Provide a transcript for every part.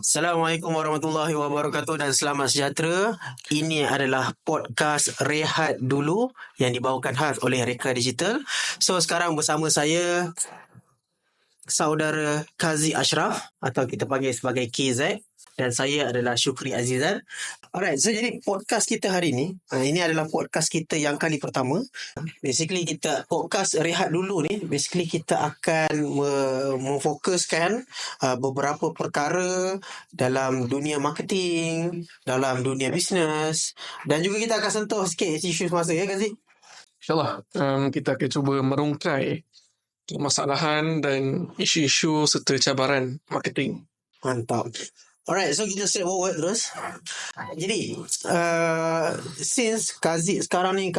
Assalamualaikum warahmatullahi wabarakatuh dan selamat sejahtera. Ini adalah podcast Rehat Dulu yang dibawakan khas oleh Reka Digital. So sekarang bersama saya saudara Kazi Ashraf atau kita panggil sebagai KZ, dan saya adalah Syukri Azizan. Alright, so jadi podcast kita hari ini adalah podcast kita yang kali pertama. Basically kita podcast Rehat Dulu ni, basically kita akan memfokuskan beberapa perkara dalam dunia marketing, dalam dunia bisnes, dan juga kita akan sentuh sikit isu semasa, ya Kazi? InsyaAllah kita akan cuba merungkai permasalahan dan isu-isu serta cabaran marketing. Mantap. Alright, so kita straight forward terus. Jadi since Kazi sekarang ni,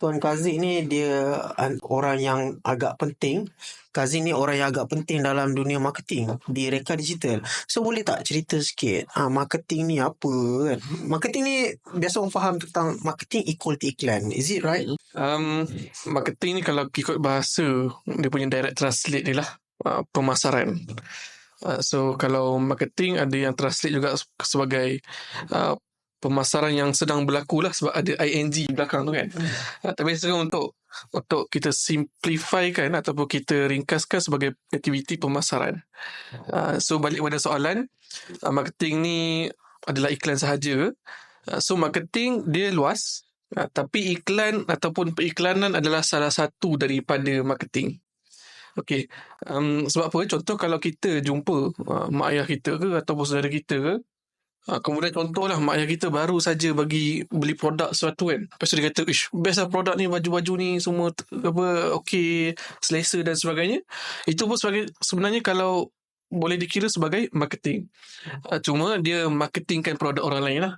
Tuan Kazi ni dia orang yang agak penting. Kazi ni orang yang agak penting dalam dunia marketing di Reka Digital. So boleh tak cerita sikit marketing ni apa kan? Marketing ni biasa orang faham tentang marketing equal to iklan. Is it right? Marketing ni kalau ikut bahasa dia punya direct translate ni lah pemasaran. So kalau marketing ada yang translate juga sebagai pemasaran yang sedang berlaku lah, sebab ada ing belakang tu kan. Tapi sekarang untuk kita simplifikan ataupun kita ringkaskan sebagai aktiviti pemasaran. So balik pada soalan, marketing ni adalah iklan sahaja. So marketing dia luas, tapi iklan ataupun periklanan adalah salah satu daripada marketing. Okey, sebab apa? Contoh kalau kita jumpa mak ayah kita ke ataupun saudara kita ke, kemudian contohlah mak ayah kita baru saja beli produk sesuatu kan. Lepas tu dia kata, best lah produk ni, baju-baju ni semua okey, selesa dan sebagainya. Itu pun sebenarnya kalau boleh dikira sebagai marketing. Cuma dia marketingkan produk orang lain lah.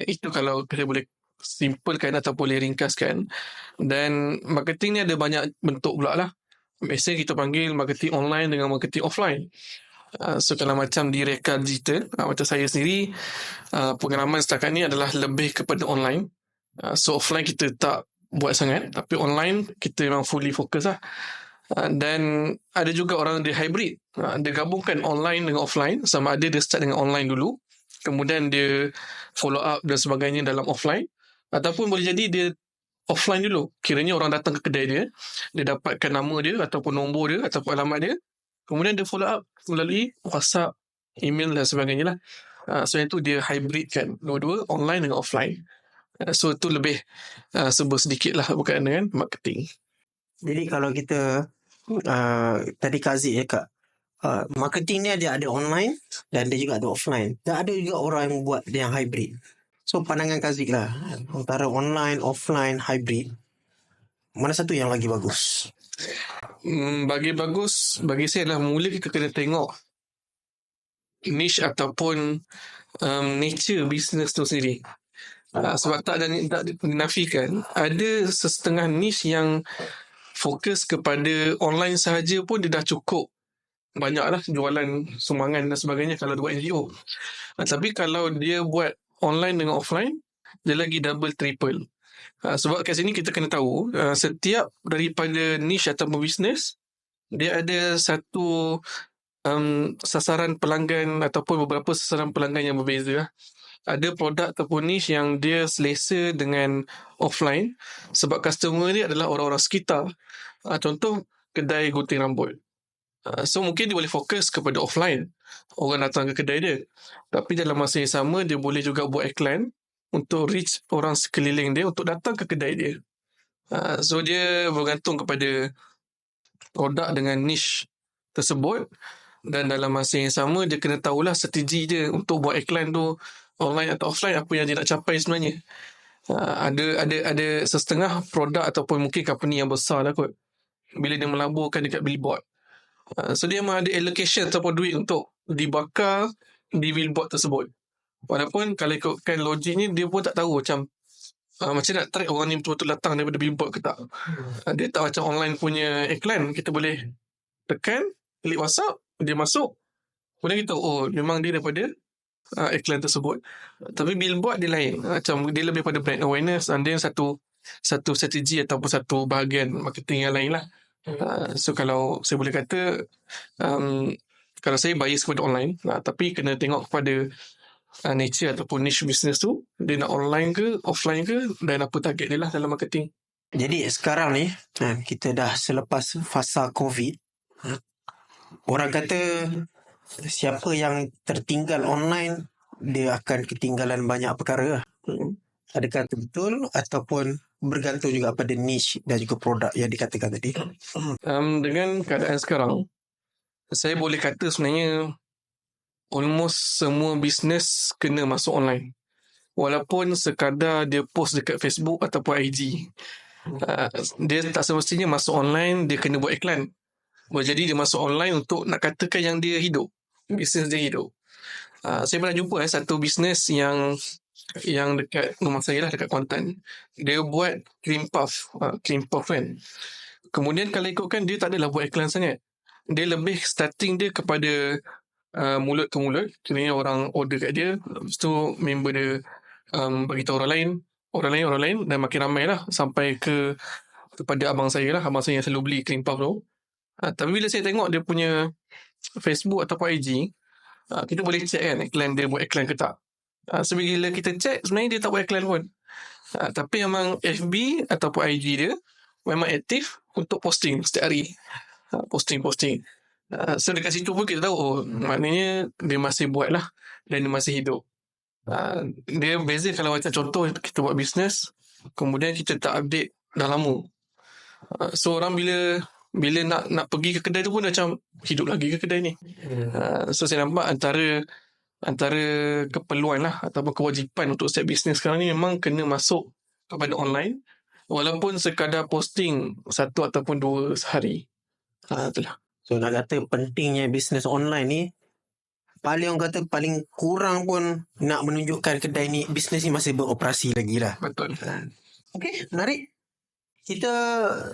Itu kalau kita boleh simpelkan atau boleh ringkaskan. Dan marketing ni ada banyak bentuk pula lah. Biasanya kita panggil marketing online dengan marketing offline. So kalau macam di Reka Digital, macam saya sendiri, pengalaman setakat ni adalah lebih kepada online. So offline kita tak buat sangat, tapi online kita memang fully fokus lah. Dan ada juga orang dia hybrid, dia gabungkan online dengan offline. Sama ada dia start dengan online dulu, kemudian dia follow up dan sebagainya dalam offline, ataupun boleh jadi dia offline dulu. Kiranya orang datang ke kedai dia dapatkan nama dia ataupun nombor dia ataupun alamat dia, kemudian dia follow up melalui WhatsApp, email dan sebagainya lah. So yang tu dia hybrid kan, dua-dua online dengan offline. So itu lebih sebut sedikit lah berkaitan dengan marketing. Jadi kalau kita tadi Kazi cakap marketing ni ada online dan dia juga ada offline, dan ada juga orang yang buat yang hybrid. So pandangan Kazi lah, antara online, offline, hybrid, mana satu yang lagi bagus? Bagi saya adalah mula kita kena tengok niche ataupun nature business tu sendiri. Sebab tak dinafikan, ada setengah niche yang fokus kepada online sahaja pun dia dah cukup banyaklah jualan sumbangan dan sebagainya kalau dia buat NGO. Tapi kalau dia buat online dengan offline, dia lagi double triple. Sebab kat sini kita kena tahu setiap daripada niche atau bisnes dia ada satu sasaran pelanggan ataupun beberapa sasaran pelanggan yang berbeza. Ada produk ataupun niche yang dia selesa dengan offline sebab customer dia adalah orang-orang sekitar. Contoh kedai gunting rambut. So mungkin dia boleh fokus kepada offline, orang datang ke kedai dia, tapi dalam masa yang sama dia boleh juga buat iklan untuk reach orang sekeliling dia untuk datang ke kedai dia. So dia bergantung kepada produk dengan niche tersebut, dan dalam masa yang sama dia kena tahulah strategi dia untuk buat iklan tu online atau offline, apa yang dia nak capai sebenarnya. Ada setengah produk ataupun mungkin company yang besar lah kot, bila dia melaburkan dekat billboard, so dia memang ada allocation ataupun duit untuk dibakar di billboard tersebut. Walaupun kalau ikutkan logik ni, dia pun tak tahu macam nak track orang ni betul-betul datang daripada billboard ke tak. Dia tak macam online punya iklan, kita boleh tekan, klik WhatsApp, dia masuk, kemudian kita memang dia daripada iklan tersebut. Tapi billboard dia lain, macam dia lebih pada brand awareness, dan dia satu strategi ataupun satu bahagian marketing yang lain lah. So kalau saya boleh kata kalau saya bias kepada online, tapi kena tengok kepada nature ataupun niche business tu, dia nak online ke offline ke, dan apa target dia lah dalam marketing. Jadi sekarang ni kita dah selepas fasa COVID. Orang kata siapa yang tertinggal online, dia akan ketinggalan banyak perkara lah. Adakah itu betul ataupun bergantung juga pada niche dan juga produk yang dikatakan tadi? Dengan keadaan sekarang, saya boleh kata sebenarnya almost semua bisnes kena masuk online. Walaupun sekadar dia post dekat Facebook ataupun IG. Dia tak semestinya masuk online, dia kena buat iklan. Jadi dia masuk online untuk nak katakan yang dia hidup. Bisnes dia hidup. Saya pernah jumpa satu bisnes yang dekat rumah saya lah, dekat Kuantan. Dia buat cream puff. Cream puff kan. Kemudian kalau ikutkan, dia tak adalah buat iklan sangat. Dia lebih starting dia kepada mulut ke mulut. Kiranya orang order kat dia. Lepas tu member dia beritahu orang lain dan makin ramai lah sampai kepada abang saya lah. Abang saya yang selalu beli cream puff tu. Tapi bila saya tengok dia punya Facebook ataupun IG, kita boleh check kan iklan dia buat iklan ke tak. So bila kita check, sebenarnya dia tak buat iklan pun. Tapi memang FB ataupun IG dia memang aktif untuk posting setiap hari. Posting. So dekat situ pun kita tahu, maknanya dia masih buat lah dan dia masih hidup. Dia beza kalau macam contoh kita buat bisnes, kemudian kita tak update dah lama. So orang bila nak pergi ke kedai tu pun macam hidup lagi ke kedai ni. So saya nampak antara keperluan lah ataupun kewajipan untuk setiap bisnes sekarang ni memang kena masuk kepada online, walaupun sekadar posting 1 ataupun 2 sehari. Itulah. So nak kata pentingnya bisnes online ni, paling orang kata paling kurang pun nak menunjukkan kedai ni, bisnes ni masih beroperasi lagi lah. Betul. Okey, menarik. Kita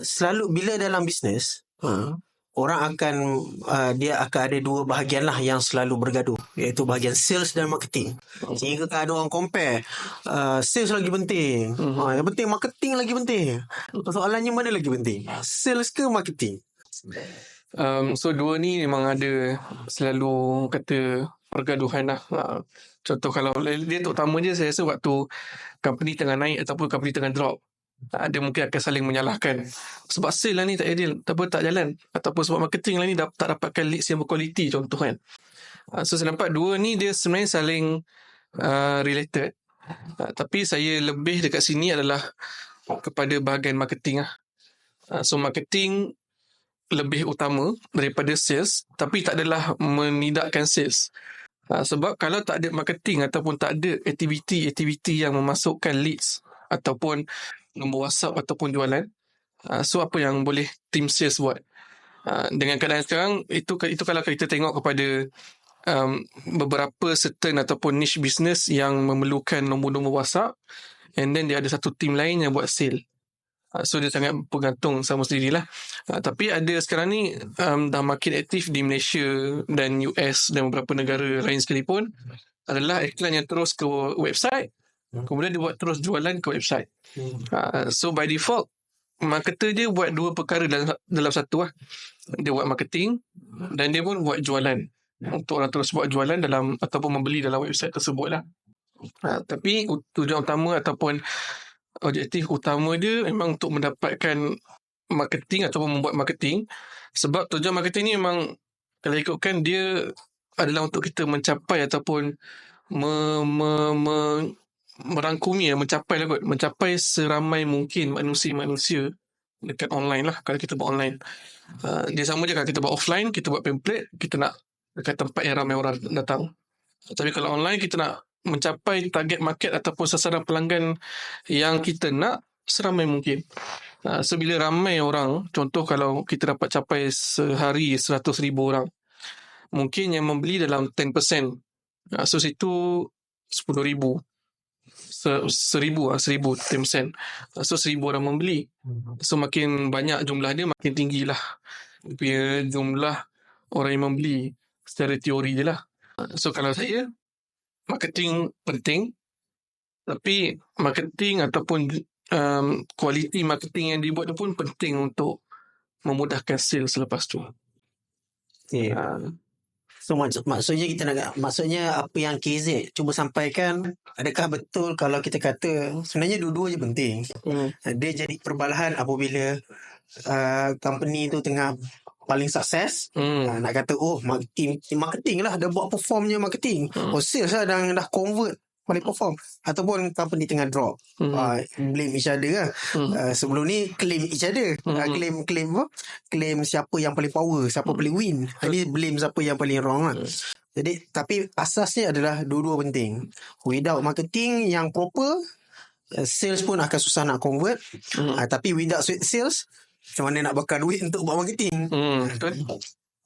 selalu bila dalam bisnes, orang akan dia akan ada 2 bahagian lah yang selalu bergaduh, iaitu bahagian sales dan marketing. Sehingga kan ada orang compare, sales lagi penting, yang penting marketing lagi penting. Soalannya mana lagi penting, sales ke marketing? So dua ni memang ada selalu kata pergaduhan lah. Contoh kalau dia terutama je, saya rasa waktu company tengah naik ataupun company tengah drop, dia mungkin akan saling menyalahkan. Sebab sale lah ni tak ideal, tak jalan. Ataupun sebab marketing lah ni tak dapatkan leads yang berkualiti, contoh kan. So saya nampak dua ni dia sebenarnya saling related. Tapi saya lebih dekat sini adalah kepada bahagian marketing lah. So marketing lebih utama daripada sales, tapi tak adalah menidakkan sales. Sebab kalau tak ada marketing ataupun tak ada aktiviti yang memasukkan leads ataupun nombor WhatsApp ataupun jualan, so apa yang boleh tim sales buat? Dengan keadaan sekarang, itu kalau kita tengok kepada beberapa certain ataupun niche business yang memerlukan nombor-nombor WhatsApp, and then dia ada satu tim lain yang buat sale. So dia sangat bergantung sama sendirilah. Tapi ada sekarang ni dah makin aktif di Malaysia dan US dan beberapa negara lain sekalipun, adalah iklan yang terus ke website, kemudian dia buat terus jualan ke website. So by default, marketer dia buat 2 perkara dalam satu lah. Dia buat marketing dan dia pun buat jualan untuk orang terus buat jualan dalam ataupun membeli dalam website tersebut lah. Tapi tujuan utama ataupun objektif utama dia memang untuk mendapatkan marketing ataupun membuat marketing. Sebab tujuan marketing ni memang kalau ikutkan dia adalah untuk kita mencapai ataupun merangkumi, mencapai seramai mungkin manusia dekat online lah. Kalau kita buat online, dia sama je kalau kita buat offline, kita buat pamphlet, kita nak dekat tempat yang ramai orang datang. Tapi kalau online, kita nak mencapai target market ataupun sasaran pelanggan yang kita nak seramai mungkin. So bila ramai orang, contoh kalau kita dapat capai sehari 100,000 orang, mungkin yang membeli dalam 10%. So situ 10,000. 1,000 10%. So 1,000 orang membeli. So makin banyak jumlah dia, makin tinggilah dia jumlah orang yang membeli. Secara teori je lah. So kalau saya, marketing penting, tapi marketing ataupun kualiti marketing yang dibuat tu pun penting untuk memudahkan sales selepas tu. So maksudnya apa yang KZ cuba sampaikan, adakah betul kalau kita kata sebenarnya dua-dua je penting. Dia jadi perbalahan apabila company tu tengah paling sukses. Nak kata marketing lah dah buat performnya marketing. Sales lah dah convert paling perform, ataupun company tengah drop. Blame each other lah. Sebelum ni claim each other. Claim siapa yang paling power, siapa paling win. Ini blame siapa yang paling wrong lah. Jadi tapi asasnya adalah dua-dua penting. Without marketing yang proper, sales pun akan susah nak convert. Tapi without sales, macam mana nak bakar duit untuk buat marketing? Betul.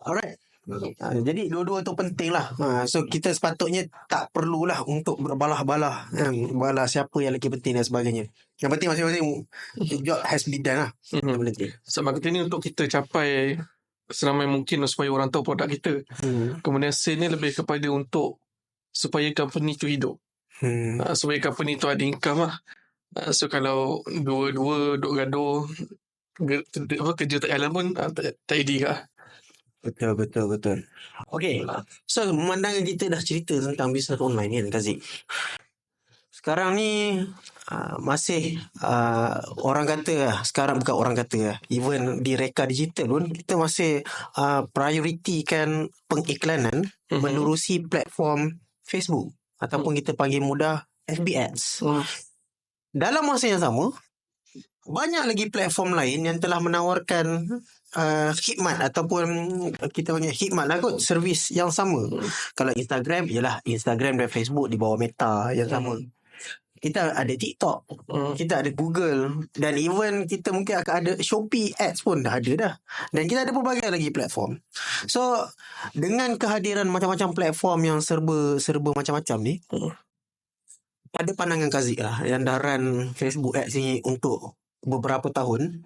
Alright. Jadi dua-dua tu penting lah. So kita sepatutnya tak perlulah untuk berbalah-balah, balah siapa yang lagi penting dan sebagainya. Yang penting masing-masing job has been done lah. Yang penting. So marketing ni untuk kita capai seramai mungkin supaya orang tahu produk kita. Kemudian sale ni lebih kepada untuk supaya company tu hidup. Supaya company tu ada income lah. So kalau dua-dua duk gaduh, kerja tak jalan pun tak idea lah. Betul. Okay. So pemandangan kita dah cerita tentang bisnes online kan, Kazik. Sekarang ni masih orang kata sekarang bukan orang kata even di Reka Digital pun kita masih prioritikan pengiklanan menerusi platform Facebook ataupun kita panggil mudah FB Ads. Dalam masa yang sama, banyak lagi platform lain yang telah menawarkan khidmat ataupun kita panggil khidmat lah kot, servis yang sama. Kalau Instagram, ialah Instagram dan Facebook di bawah Meta yang sama. Kita ada TikTok, kita ada Google, dan even kita mungkin akan ada Shopee Ads pun dah ada dah. Dan kita ada pelbagai lagi platform. So dengan kehadiran macam-macam platform yang serba macam-macam ni, pada pandangan Kazik lah, yang dah run Facebook Ads ni untuk beberapa tahun,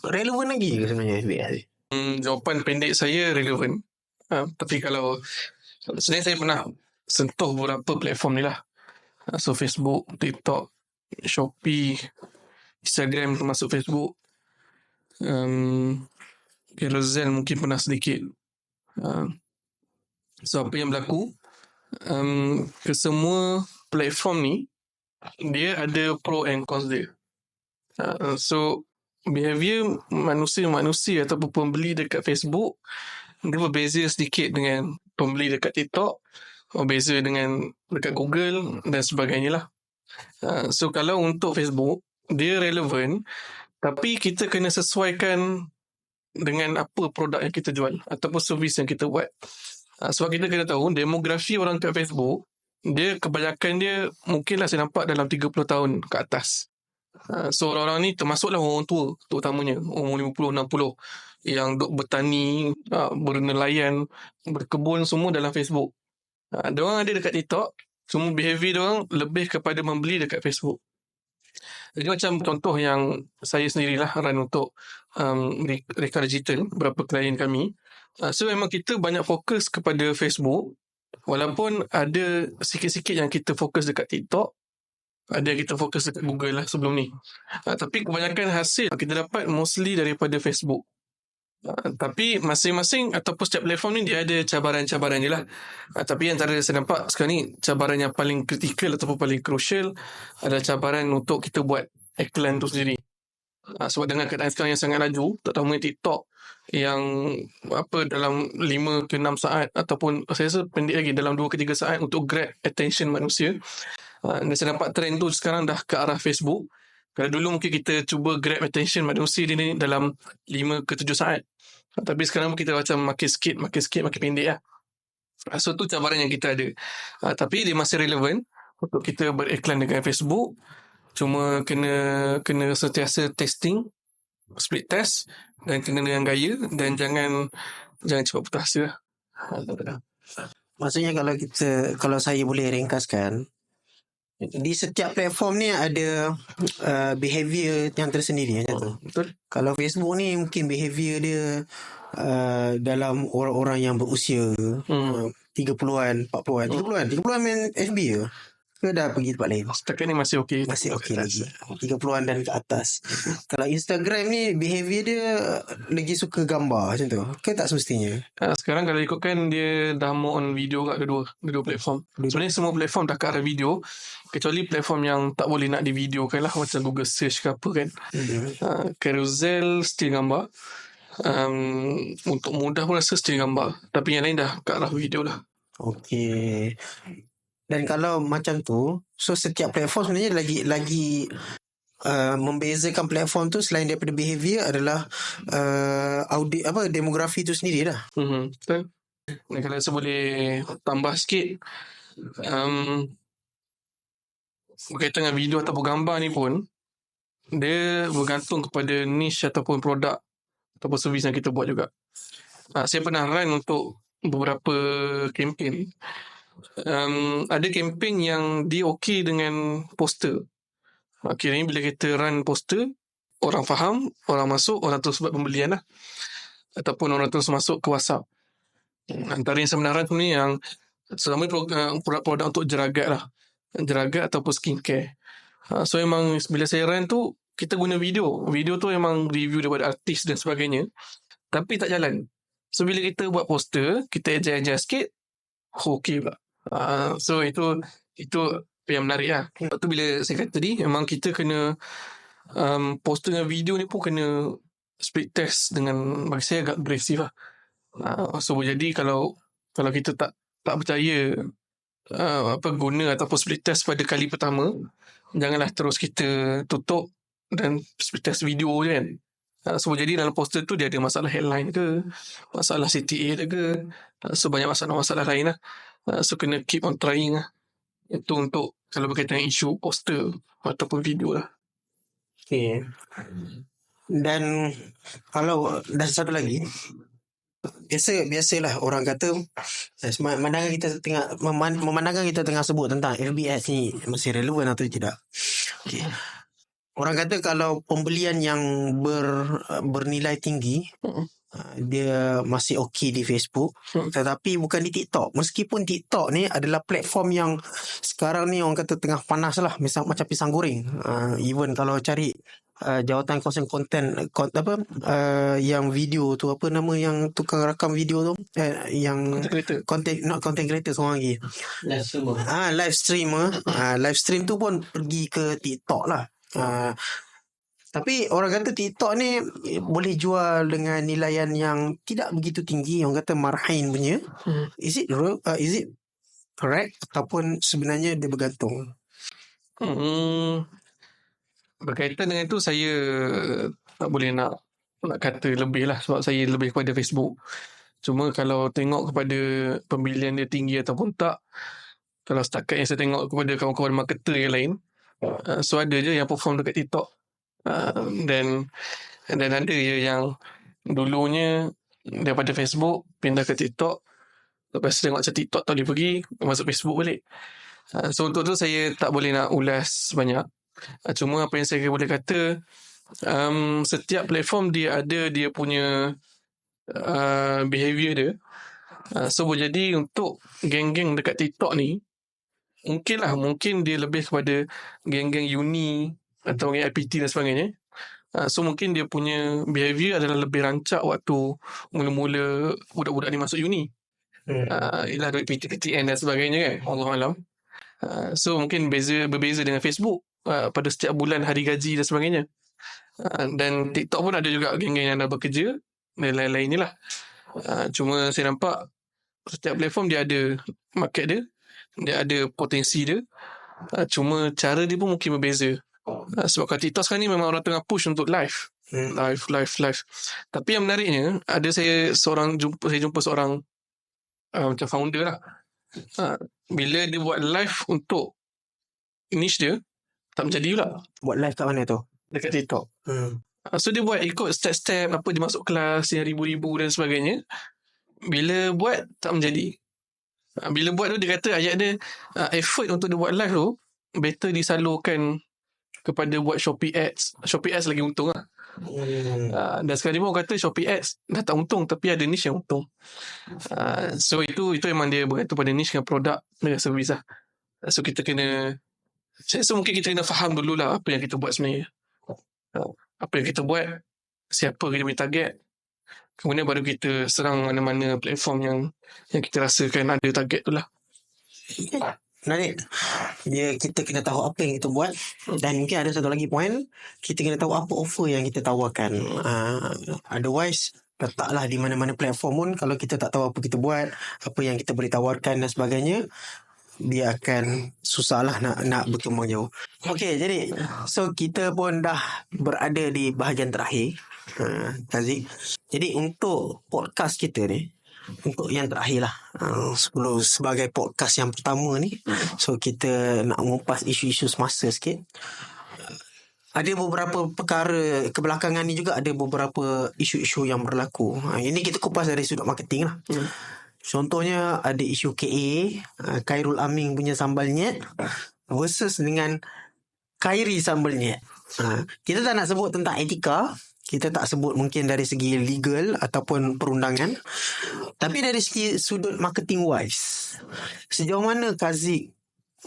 relevan lagi ke sebenarnya FB Ads? Jawapan pendek saya relevan. Tapi kalau sebenarnya saya pernah sentuh beberapa platform ni lah. So Facebook, TikTok, Shopee, Instagram termasuk Facebook, Carousel mungkin pernah sedikit. So apa yang berlaku, kesemua platform ni dia ada pro and cons dia. So behavior manusia ataupun pembeli dekat Facebook dia berbeza sedikit dengan pembeli dekat TikTok, berbeza dengan dekat Google dan sebagainya lah. So kalau untuk Facebook dia relevan, tapi kita kena sesuaikan dengan apa produk yang kita jual ataupun servis yang kita buat. Sebab kita kena tahu demografi orang kat Facebook, dia kebanyakan dia mungkinlah saya nampak dalam 30 tahun ke atas. So orang-orang ni termasuklah orang tua terutamanya, umur 50-60 yang duk bertani, bernelayan, berkebun semua dalam Facebook. Diorang ada dekat TikTok, cuma behavior diorang lebih kepada membeli dekat Facebook. Jadi macam contoh yang saya sendirilah run untuk Reka Digital, beberapa klien kami. So memang kita banyak fokus kepada Facebook, walaupun ada sikit-sikit yang kita fokus dekat TikTok, ada yang kita fokus dekat Google lah sebelum ni. Tapi kebanyakan hasil kita dapat mostly daripada Facebook. Tapi masing-masing ataupun setiap platform ni dia ada cabaran-cabaran je lah. Tapi antara saya nampak sekarang ni cabaran yang paling kritikal ataupun paling crucial adalah cabaran untuk kita buat iklan tu sendiri. Sebab dengan keadaan sekarang yang sangat laju, terutamanya TikTok yang dalam 5 ke 6 saat ataupun saya rasa pendek lagi dalam 2 ke 3 saat untuk grab attention manusia. Dan saya nampak trend tu sekarang dah ke arah Facebook. Kalau dulu mungkin kita cuba grab attention manusia ni dalam 5 ke 7 saat. Tapi sekarang kita macam makin sikit, makin pendek lah. So tu cabaran yang kita ada. Tapi dia masih relevan untuk kita beriklan dengan Facebook. Cuma kena sentiasa testing, split test, dan kena dengan gaya, dan jangan cepat putus asa lah. Maksudnya kalau saya boleh ringkaskan, di setiap platform ni ada behavior yang tersendiri macam tu. Betul. Kalau Facebook ni mungkin behavior dia dalam orang-orang yang berusia 30-an, 40-an. 30-an main FB ke? ke dah pergi tempat lain? Setakat ni masih okey. Masih Kat okey atas. lagi. 30-an dan ke atas. Kalau Instagram ni behavior dia lagi suka gambar macam tu. Ke tak semestinya? Sekarang kalau ikutkan dia dah more on video kat kedua platform. Sebenarnya semua platform dah ke arah video, kecuali platform yang tak boleh nak divideokan lah, macam Google Search ke apa kan. Carousel still gambar. Untuk mudah pun rasa still gambar, tapi yang lain dah ke arah video lah. Okey. Dan kalau macam tu, so setiap platform sebenarnya lagi membezakan platform tu selain daripada behavior adalah demografi tu sendiri lah. Betul. Dan kalau saya boleh tambah sikit, berkaitan dengan video ataupun gambar ni pun, dia bergantung kepada niche ataupun produk ataupun servis yang kita buat juga. Saya pernah run untuk beberapa kempen. Ada kempen yang dia okey dengan poster. Kiranya bila kita run poster, orang faham, orang masuk, orang terus buat pembelian lah. Ataupun orang terus masuk ke WhatsApp. Antara yang saya pernah run tu ni yang selama produk-produk untuk jeragat lah. Jeragat ataupun skincare. So memang bila saya run tu, kita guna video. Video tu memang review daripada artis dan sebagainya. Tapi tak jalan. So bila kita buat poster, kita adjust sikit, okey pula. So itu yang menarik lah. Lepas tu bila saya kata tadi, memang kita kena poster dengan video ni pun kena split test dengan, bagi saya agak agresif lah. So jadi kalau kita tak percaya guna ataupun split test pada kali pertama, janganlah terus kita tutup dan split test video je kan. So jadi dalam poster tu dia ada masalah headline ke, masalah CTA ke, so banyak masalah lain lah. So kena keep on trying lah. Itu untuk kalau berkaitan dengan isu poster ataupun video lah. Okay. Dan kalau dan satu lagi, biasalah orang kata memandangkan kita tengah sebut tentang FBS ni masih relevan atau tidak. Okay. Orang kata kalau pembelian yang bernilai tinggi, dia masih okey di Facebook, tetapi bukan di TikTok. Meskipun TikTok ni adalah platform yang sekarang ni orang kata tengah panas lah, misal macam pisang goreng. Even kalau cari jawatan kawasan konten yang video tu, apa nama yang tukang rakam video tu, yang content creator seorang lagi, live streamer. Live stream tu pun pergi ke TikTok lah. Tapi orang kata TikTok ni boleh jual dengan nilaian yang tidak begitu tinggi. Orang kata marhain punya. Is it correct ataupun sebenarnya dia bergantung? Berkaitan dengan itu, saya tak boleh nak kata lebih lah, sebab saya lebih kepada Facebook. Cuma kalau tengok kepada pembelian dia tinggi ataupun tak, kalau setakat yang saya tengok kepada kawan-kawan marketer yang lain, so ada je yang perform dekat TikTok. Dan ada je yang dulunya daripada Facebook pindah ke TikTok, lepas tengok macam TikTok tak boleh pergi, masuk Facebook balik. So untuk tu saya tak boleh nak ulas banyak. Cuma apa yang saya boleh kata, setiap platform dia ada dia punya behavior dia. So jadi untuk geng-geng dekat TikTok ni, mungkin dia lebih kepada geng-geng uni atau geng IPT dan sebagainya. So mungkin dia punya behavior adalah lebih rancak waktu mula-mula budak-budak ni masuk uni. Ialah duit PTN dan sebagainya kan, Allahualam. So mungkin berbeza dengan Facebook pada setiap bulan hari gaji dan sebagainya. Dan TikTok pun ada juga geng-geng yang dah bekerja dan lain-lain ni lah. Cuma saya nampak setiap platform dia ada market dia ada potensi dia. Cuma cara dia pun mungkin berbeza. Sebab kat TikTok sekarang ni memang orang tengah push untuk live. Tapi yang menariknya, saya jumpa seorang macam founder lah. Bila dia buat live untuk niche dia, tak menjadi pula. Buat live kat mana tu? Dekat TikTok. So dia buat ikut step-step, apa dia masuk kelas yang ribu-ribu dan sebagainya. Bila buat, tak menjadi. Bila buat tu, dia kata ayat dia, effort untuk dia buat live tu better disalurkan kepada buat Shopee Ads. Shopee Ads lagi untung lah. Dan sekarang ni pun kata Shopee Ads dah tak untung, tapi ada niche yang untung. So itu memang dia bergantung pada niche dengan produk dengan servis lah. So kita kena, saya rasa mungkin kita kena faham dululah apa yang kita buat sebenarnya. Apa yang kita buat, siapa kita punya target, kemudian baru kita serang mana-mana platform yang kita rasakan ada target tu lah. Menarik. Kita kena tahu apa yang kita buat, dan mungkin ada satu lagi point, kita kena tahu apa offer yang kita tawarkan. Otherwise letaklah di mana-mana platform pun, kalau kita tak tahu apa kita buat, apa yang kita boleh tawarkan dan sebagainya, dia akan susahlah nak berkembang jauh. Okey, jadi so kita pun dah berada di bahagian terakhir, Kazik. Jadi untuk podcast kita ni, untuk yang terakhir lah, sebelum sebagai podcast yang pertama ni, so kita nak mengupas isu-isu semasa sikit. Ada beberapa perkara kebelakangan ni juga, ada beberapa isu-isu yang berlaku. Ini kita kupas dari sudut marketing lah. Contohnya ada isu KA, Khairul Aming punya sambal nyet versus dengan Khairi sambal nyet. Kita tak nak sebut tentang etika, kita tak sebut mungkin dari segi legal ataupun perundangan, tapi dari segi sudut marketing wise, sejauh mana Kazik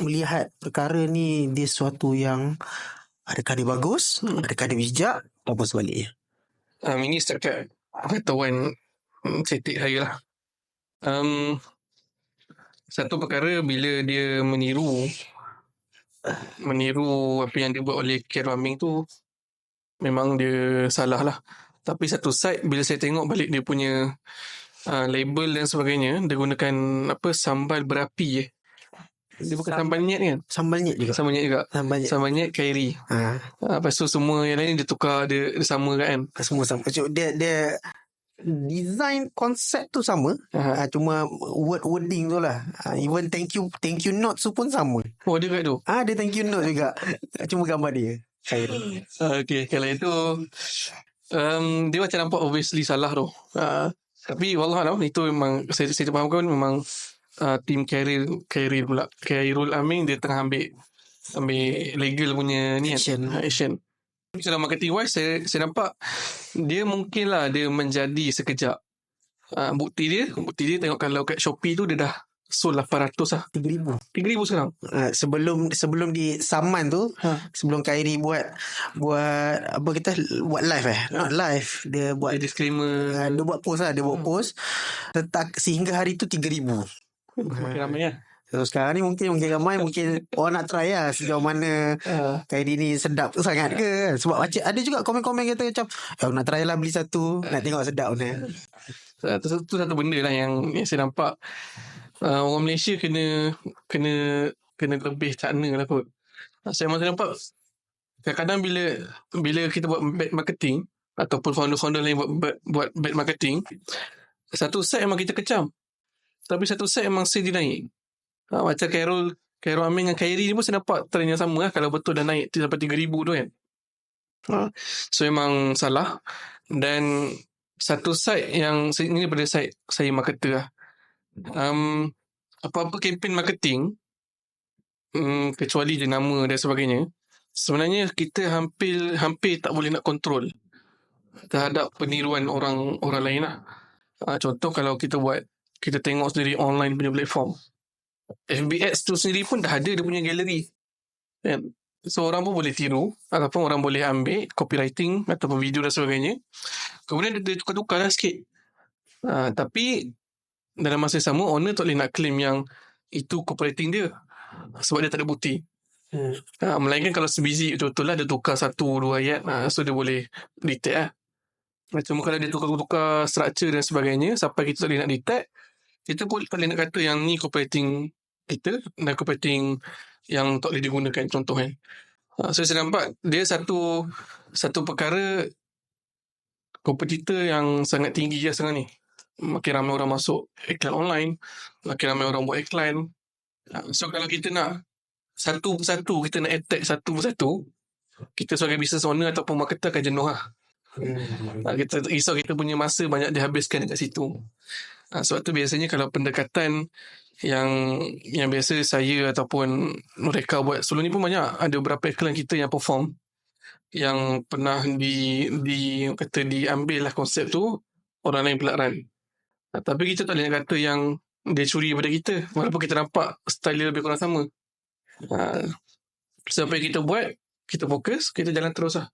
melihat perkara ni, dia sesuatu yang adakah dia bagus, adakah dia bijak, ataupun sebaliknya? Ini setakat pengetahuan cetek saya lah. Satu perkara bila dia meniru apa yang dibuat oleh Khairul Aming tu, memang dia salah lah. Tapi satu side, bila saya tengok balik dia punya label dan sebagainya, dia gunakan sambal berapi. Dia bukan sambal nyet kan? Sambal nyet juga. Sambal nyet juga. Sambal nyet. Sambal nyet Khairi. Lepas tu semua yang lain dia tukar, dia sama kan? Semua sama. Dia design konsep tu sama, cuma wording tu lah. Even thank you note tu pun sama. Oh, dia kat tu? Dia thank you note juga. Cuma gambar dia. Okay, kalau itu dia macam nampak obviously salah tu. Tapi wallahualam, itu memang saya fahamkan memang tim Khairul Aming dia tengah ambil legal punya ni action. Dalam marketing wise, saya nampak dia mungkinlah dia menjadi sekejap. Bukti dia tengok kalau kat Shopee tu dia dah sold 800 lah. 3,000 sekarang. Sebelum di saman tu, sebelum Khairi buat apa kita buat live not live, dia buat disclaimer, dia buat post lah, post sehingga hari tu 3,000. Makin ramai lah. So sekarang ni mungkin ramai, mungkin orang nak try lah sejauh mana Khairi ni sedap sangat ke. Sebab ada juga komen-komen kata macam, nak try lah beli satu, nak tengok sedap mana. Itu satu benda lah yang saya nampak orang Malaysia kena lebih cakna lah kot. Saya masih nampak kadang-kadang bila kita buat bad marketing ataupun founder-founder lain buat bad marketing, satu side memang kita kecam, tapi satu side memang sale dia naik. Macam Khairul Aming dengan Khairi ni pun saya nampak trend yang sama lah, kalau betul dah naik sampai 3,000 tu kan. So memang salah. Dan satu side yang ini daripada side saya marketer lah, apa-apa kempen marketing, kecuali je nama dan sebagainya, sebenarnya kita hampir tak boleh nak kontrol terhadap peniruan orang lain lah. Contoh kalau kita tengok sendiri online punya platform, FB Ads tu sendiri pun dah ada dia punya galeri kan? So orang pun boleh tiru, ataupun orang boleh ambil copywriting ataupun video dan sebagainya, kemudian dia tukar-tukar lah sikit. Tapi dalam masa sama, owner tak boleh nak claim yang itu copywriting dia, sebab dia tak ada bukti. Melainkan kalau sebiji betul-betul lah dia tukar 1-2 ayat, so dia boleh detect lah. Cuma kalau dia tukar-tukar structure dan sebagainya sampai kita tak boleh nak detect, kita pun tak boleh nak kata yang ni copywriting kita dan copywriting yang tak boleh digunakan, contoh kan. So saya nampak dia satu perkara kompetitor yang sangat tinggi lah sekarang ni. Makin ramai orang masuk iklan online, makin ramai orang buat iklan. So kalau kita nak satu persatu, kita nak attack satu persatu, kita sebagai business owner ataupun marketer akan jenuh lah. Kita risau kita punya masa banyak dihabiskan dekat situ. Sebab tu biasanya kalau pendekatan yang biasa saya ataupun mereka buat sebelum ni pun banyak, ada beberapa iklan kita yang perform, yang pernah diambil lah konsep tu, orang lain pula run. Tapi kita tak boleh nak kata yang dia curi daripada kita, walaupun kita nampak style dia lebih kurang sama. Uh, so apa yang kita buat, kita fokus, kita jalan terus lah.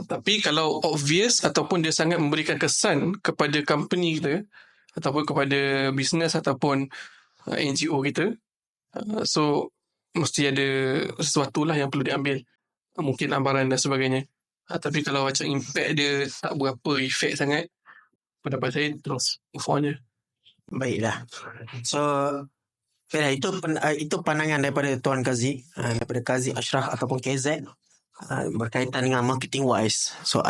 Tapi kalau obvious ataupun dia sangat memberikan kesan kepada company kita ataupun kepada bisnes ataupun NGO kita, so mesti ada sesuatu lah yang perlu diambil, mungkin amaran dan sebagainya. Tapi kalau macam impact dia tak berapa efek sangat, pendapat saya terus move on je. Baiklah. So itu pandangan daripada Tuan Kazi, daripada Kazi Ashraf ataupun KZ, berkaitan dengan marketing wise. So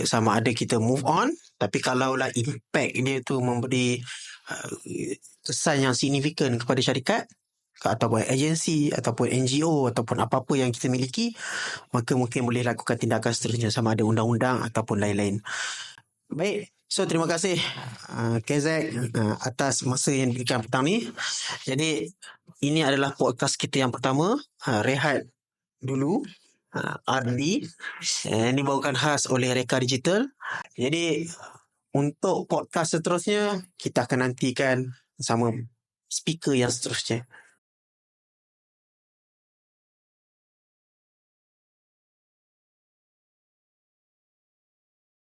sama ada kita move on, tapi kalaulah impact dia tu memberi kesan yang signifikan kepada syarikat ataupun agensi ataupun NGO ataupun apa-apa yang kita miliki, maka mungkin boleh lakukan tindakan seterusnya sama ada undang-undang ataupun lain-lain. Baik, so terima kasih KZ atas masa yang diberikan petang ni. Jadi ini adalah podcast kita yang pertama, rehat dulu, RD, yang dibawakan khas oleh Reka Digital. Jadi untuk podcast seterusnya, kita akan nantikan sama speaker yang seterusnya.